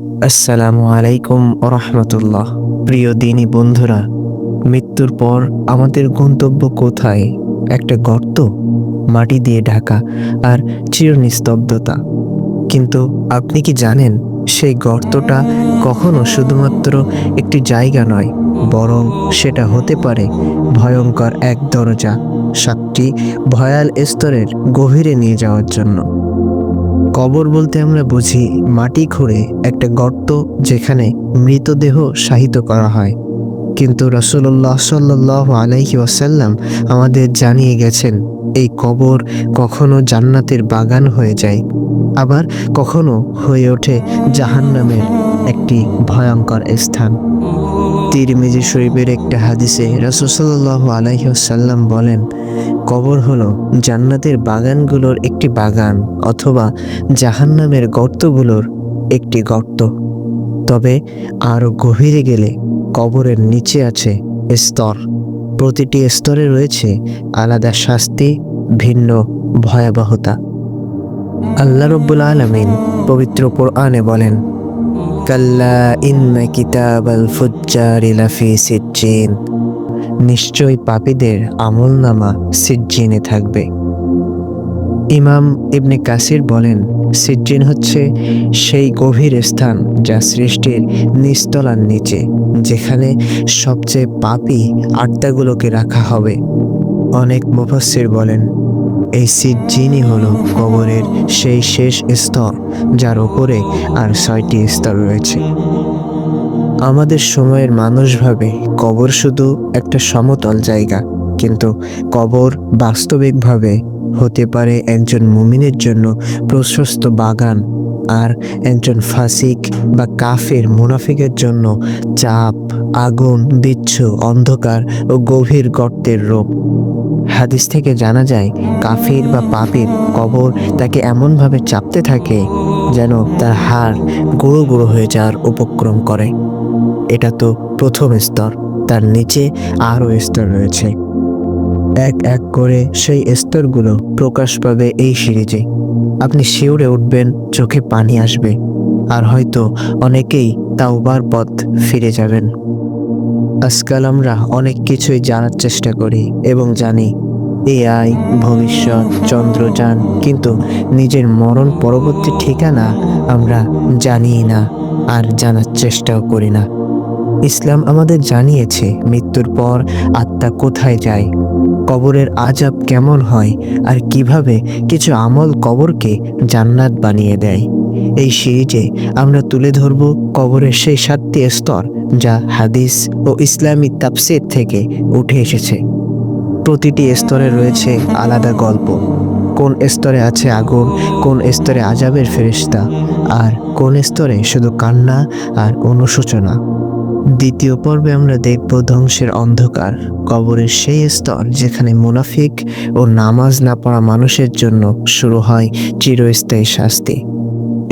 আসসালামু আলাইকুম রহমতুল্লাহ। প্রিয় দিনী বন্ধুরা, মৃত্যুর পর আমাদের গন্তব্য কোথায়? একটা গর্ত, মাটি দিয়ে ঢাকা আর চিরনিস্তব্ধতা। কিন্তু আপনি কি জানেন, সেই গর্তটা কখনো শুধুমাত্র একটি জায়গা নয়, বরং সেটা হতে পারে ভয়ঙ্কর এক দরজা, 7টি ভয়াল স্তরের গভীরে নিয়ে যাওয়ার জন্য। কবর বলতে আমরা বুঝি মাটি খুঁড়ে একটা গর্ত, যেখানে মৃতদেহ শায়িত করা হয়। কিন্তু রাসূলুল্লাহ সাল্লাল্লাহু আলাইহি ওয়াসাল্লাম আমাদের জানিয়ে গেছেন, এই কবর কখনো জান্নাতের বাগান হয়ে যায়, আবার কখনো হয়ে ওঠে জাহান্নামের একটি ভয়ঙ্কর স্থান। তিরমিজি শরীফের একটা হাদিসে রাসূল সাল্লাল্লাহু আলাইহি ওয়াসাল্লাম বলেন, কবর হলো জান্নাতের বাগানগুলোর একটি বাগান, অথবা জাহান্নামের গর্তগুলোর একটি গর্ত। তবে আরও গভীরে গেলে কবরের নিচে আছে স্তর। প্রতিটি স্তরে রয়েছে আলাদা শাস্তি, ভিন্ন ভয়াবহতা। আল্লাহ রাব্বুল আলামিন পবিত্র কোরআনে বলেন, কাল্লা ইন্না কিতাবাল ফুজ্জারি লাফি সিজ্জিন, নিশ্চয়ই পাপীদের আমলনামা সিজ্জিনে থাকবে। ইমাম ইবনে কাসির বলেন, সিজ্জিন হচ্ছে সেই গভীর স্থান যা সৃষ্টির নিস্তলার নিচে, যেখানে সবচেয়ে পাপী আত্মাগুলোকে রাখা হবে। অনেক মুফাসসির বলেন, এই সিজ্জিনই হলো কবরের সেই শেষ স্তর, যার উপরে আর 6টি স্তর রয়েছে। আমাদের সময়ের মানুষ ভাবে কবর শুধু একটা সমতল জায়গা, কিন্তু কবর বাস্তবিকভাবে হতে পারে একজন মুমিনের জন্য প্রশস্ত বাগান, আর একজন ফাসিক বা কাফের মুনাফিকের জন্য চাপ, আগুন, বিচ্ছু, অন্ধকার ও গভীর গর্তের রূপ। হাদিস থেকে জানা যায়, কাফির বা পাপীর কবর তাকে এমনভাবে চাপতে থাকে যেন তার হাড় গুঁড়ো গুঁড়ো হয়ে যাওয়ার উপক্রম করে। এটা তো প্রথম স্তর, তার নিচে আরও স্তর রয়েছে। এক এক করে সেই স্তরগুলো প্রকাশ পাবে এই সিরিজে। আপনি শিউরে উঠবেন, চোখে পানি আসবে, আর হয়তো অনেকেই তাওবার পথ ফিরে যাবেন। আজকাল আমরা অনেক কিছুই জানার চেষ্টা করি এবং জানি, এআই, ভবিষ্যৎ, চন্দ্রযান, কিন্তু নিজের মরণ পরবর্তী ঠিকানা আমরা জানিই না, আর জানার চেষ্টাও করি না। ইসলাম আমাদের জানিয়েছে মৃত্যুর পর আত্মা কোথায় যায়, কবরের আযাব কেমন হয়, আর কিভাবে কিছু আমল কবরকে জান্নাত বানিয়ে দেয়। এই সিরিজে আমরা তুলে ধরব কবরের সেই 7টি স্তর, যা হাদিস ও ইসলামী তাফসীর থেকে উঠে এসেছে। প্রতিটি স্তরে রয়েছে আলাদা গল্প। কোন স্তরে আছে আগুন, কোন স্তরে আযাবের ফেরেশতা, আর কোন স্তরে শুধু কান্না আর অনুশোচনা। দ্বিতীয় পর্বে আমরা দেখব ধ্বংসের অন্ধকার, কবরের সেই স্তর যেখানে মুনাফিক ও নামাজ না পড়া মানুষের জন্য শুরু হয় চিরস্থায়ী শাস্তি।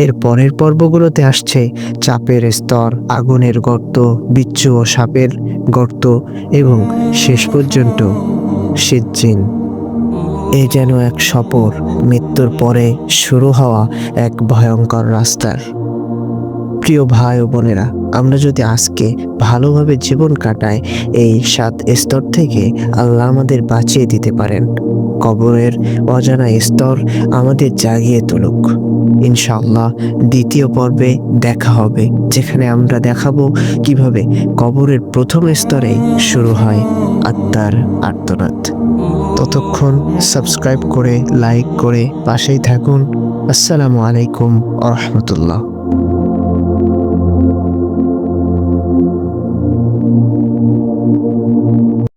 এর পরের পর্বগুলোতে আসছে চাপের স্তর, আগুনের গর্ত, বিচ্ছু ও সাপের গর্ত, এবং শেষ পর্যন্ত সিজ্জিন। এ যেন এক সফর, মৃত্যুর পরে শুরু হওয়া এক ভয়ঙ্কর রাস্তার। প্রিয় ভাই ও বোনেরা, আমরা যদি আজকে ভালোভাবে জীবন কাটাই, এই 7 স্তর থেকে আল্লাহ আমাদের বাঁচিয়ে দিতে পারেন। কবরের অজানা স্তর আমাদের জাগিয়ে তুলুক। ইনশাআল্লাহ দ্বিতীয় পর্বে দেখা হবে, যেখানে আমরা দেখাবো কিভাবে কবরের প্রথম স্তরেই শুরু হয় আত্মার আর্তনাদ। ততক্ষণ সাবস্ক্রাইব করে, লাইক করে পাশেই থাকুন। আসসালামু আলাইকুম ওয়া রাহমাতুল্লাহ।